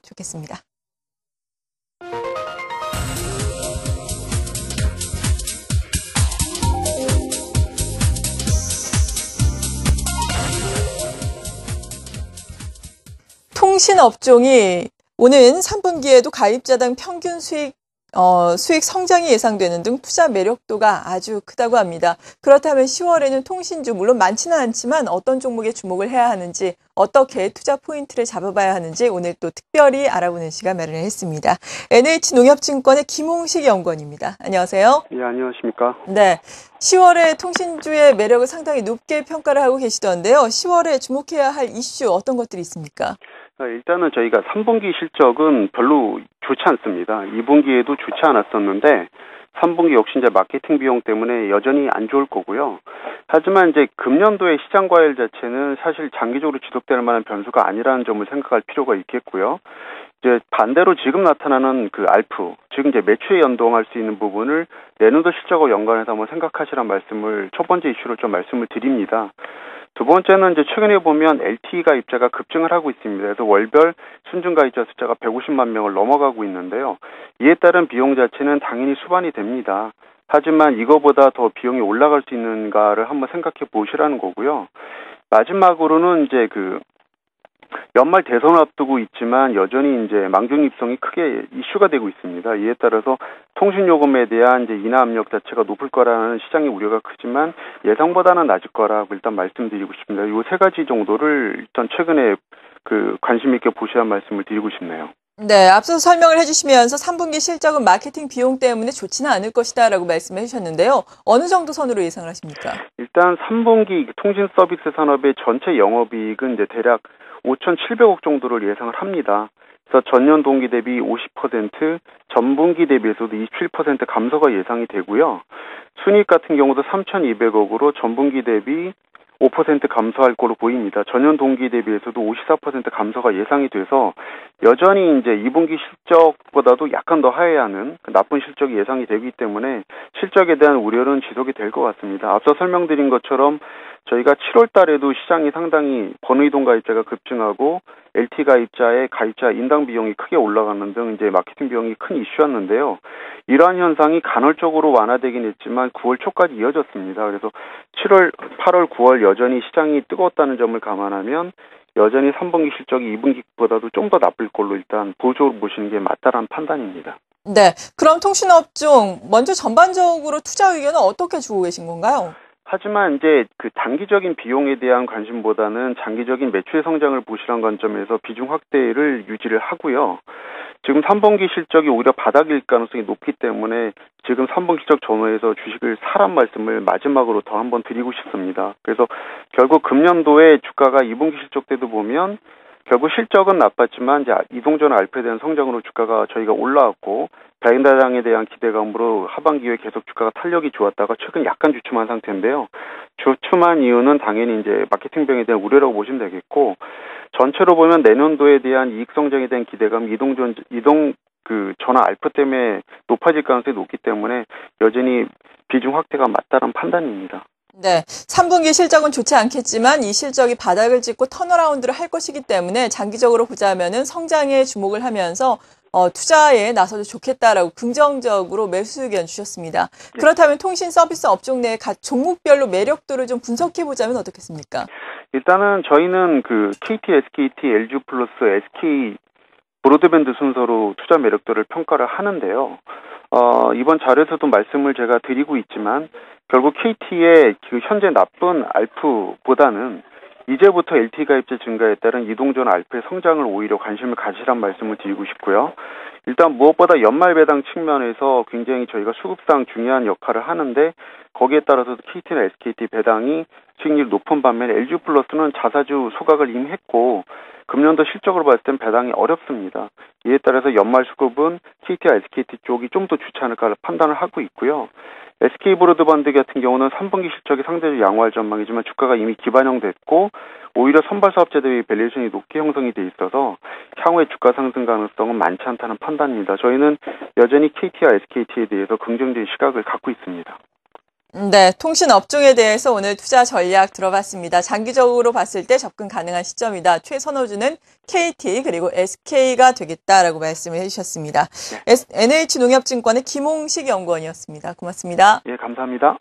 좋겠습니다. 통신업종이 오는 3분기에도 가입자당 평균 수익 성장이 예상되는 등 투자 매력도가 아주 크다고 합니다. 그렇다면 10월에는 통신주, 물론 많지는 않지만 어떤 종목에 주목을 해야 하는지, 어떻게 투자 포인트를 잡아봐야 하는지 오늘 또 특별히 알아보는 시간 마련했습니다. NH농협증권의 김홍식 연구원입니다. 안녕하세요. 예, 안녕하십니까. 네, 10월에 통신주의 매력을 상당히 높게 평가를 하고 계시던데요. 10월에 주목해야 할 이슈 어떤 것들이 있습니까? 일단은 저희가 3분기 실적은 별로 좋지 않습니다. 2분기에도 좋지 않았었는데 3분기 역시 이제 마케팅 비용 때문에 여전히 안 좋을 거고요. 하지만 이제 금년도의 시장 과열 자체는 사실 장기적으로 지속될 만한 변수가 아니라는 점을 생각할 필요가 있겠고요. 이제 반대로 지금 나타나는 그 알프, 즉 이제 매출에 연동할 수 있는 부분을 내년도 실적과 연관해서 한번 생각하시란 말씀을 첫 번째 이슈로 좀 말씀을 드립니다. 두 번째는 이제 최근에 보면 LTE 가입자가 급증을 하고 있습니다. 그래서 월별 순증 가입자 숫자가 150만 명을 넘어가고 있는데요. 이에 따른 비용 자체는 당연히 수반이 됩니다. 하지만 이거보다 더 비용이 올라갈 수 있는가를 한번 생각해 보시라는 거고요. 마지막으로는 이제 그 연말 대선을 앞두고 있지만 여전히 이제 망중 입성이 크게 이슈가 되고 있습니다. 이에 따라서 통신요금에 대한 이제 인하 압력 자체가 높을 거라는 시장의 우려가 크지만 예상보다는 낮을 거라고 일단 말씀드리고 싶습니다. 이 세 가지 정도를 일단 최근에 그 관심 있게 보시라는 말씀을 드리고 싶네요. 네, 앞서 설명을 해주시면서 3분기 실적은 마케팅 비용 때문에 좋지는 않을 것이다라고 말씀해 주셨는데요. 어느 정도 선으로 예상을 하십니까? 일단 3분기 통신 서비스 산업의 전체 영업이익은 이제 대략 5,700억 정도를 예상을 합니다. 그래서 전년 동기 대비 50%, 전분기 대비해서도 27% 감소가 예상이 되고요. 순이익 같은 경우도 3,200억으로 전분기 대비 5% 감소할 거로 보입니다. 전년 동기 대비해서도 54% 감소가 예상이 돼서 여전히 이제 2분기 실적보다도 약간 더 하회하는 나쁜 실적이 예상이 되기 때문에 실적에 대한 우려는 지속이 될 것 같습니다. 앞서 설명드린 것처럼 저희가 7월 달에도 시장이 상당히 번의동 가입자가 급증하고 LT 가입자의 가입자 인당 비용이 크게 올라가는 등 이제 마케팅 비용이 큰 이슈였는데요. 이러한 현상이 간헐적으로 완화되긴 했지만 9월 초까지 이어졌습니다. 그래서 7월, 8월, 9월 여전히 시장이 뜨거웠다는 점을 감안하면 여전히 3분기 실적이 2분기보다도 좀 더 나쁠 걸로 일단 보조로 보시는 게 맞다라는 판단입니다. 네, 그럼 통신업종 먼저 전반적으로 투자 의견은 어떻게 주고 계신 건가요? 하지만 이제 그 단기적인 비용에 대한 관심보다는 장기적인 매출 성장을 보시라는 관점에서 비중 확대를 유지를 하고요. 지금 3분기 실적이 오히려 바닥일 가능성이 높기 때문에 지금 3분기 실적 전후에서 주식을 사란 말씀을 마지막으로 더 한번 드리고 싶습니다. 그래서 결국 금년도에 주가가 2분기 실적 때도 보면 결국 실적은 나빴지만 이제 이동전 알파에 대한 성장으로 주가가 저희가 올라왔고 배당에 대한 기대감으로 하반기에 계속 주가가 탄력이 좋았다가 최근 약간 주춤한 상태인데요. 주춤한 이유는 당연히 이제 마케팅 비용에 대한 우려라고 보시면 되겠고 전체로 보면 내년도에 대한 이익 성장에 대한 기대감, 전화 알파 때문에 높아질 가능성이 높기 때문에 여전히 비중 확대가 맞다는 판단입니다. 네, 3분기 실적은 좋지 않겠지만 이 실적이 바닥을 찍고 턴어라운드를 할 것이기 때문에 장기적으로 보자면은 성장에 주목을 하면서 투자에 나서도 좋겠다라고 긍정적으로 매수 의견 주셨습니다. 그렇다면 통신 서비스 업종 내 각 종목별로 매력도를 좀 분석해 보자면 어떻겠습니까? 일단은 저희는 그 KT, SKT, LG 플러스, SK 브로드밴드 순서로 투자 매력도를 평가를 하는데요. 이번 자료에서도 말씀을 제가 드리고 있지만 결국 KT의 그 현재 나쁜 알프보다는 이제부터 LTE 가입자 증가에 따른 이동전 알프의 성장을 오히려 관심을 가지란 말씀을 드리고 싶고요. 일단 무엇보다 연말 배당 측면에서 굉장히 저희가 수급상 중요한 역할을 하는데 거기에 따라서 KT나 SKT 배당이 수익률이 높은 반면 LG 플러스는 자사주 소각을 이미 했고 금년도 실적으로 봤을 땐 배당이 어렵습니다. 이에 따라서 연말 수급은 KT와 SKT 쪽이 좀 더 좋지 않을까 판단을 하고 있고요. SK 브로드밴드 같은 경우는 3분기 실적이 상대적으로 양호할 전망이지만 주가가 이미 기반형됐고 오히려 선발 사업자 대비 밸류에이션이 높게 형성이 돼 있어서 향후에 주가 상승 가능성은 많지 않다는 판단입니다. 저희는 여전히 KT와 SKT에 대해서 긍정적인 시각을 갖고 있습니다. 네, 통신 업종에 대해서 오늘 투자 전략 들어봤습니다. 장기적으로 봤을 때 접근 가능한 시점이다. 최선호주는 KT 그리고 SK가 되겠다라고 말씀을 해주셨습니다. NH농협증권의 김홍식 연구원이었습니다. 고맙습니다. 예, 감사합니다.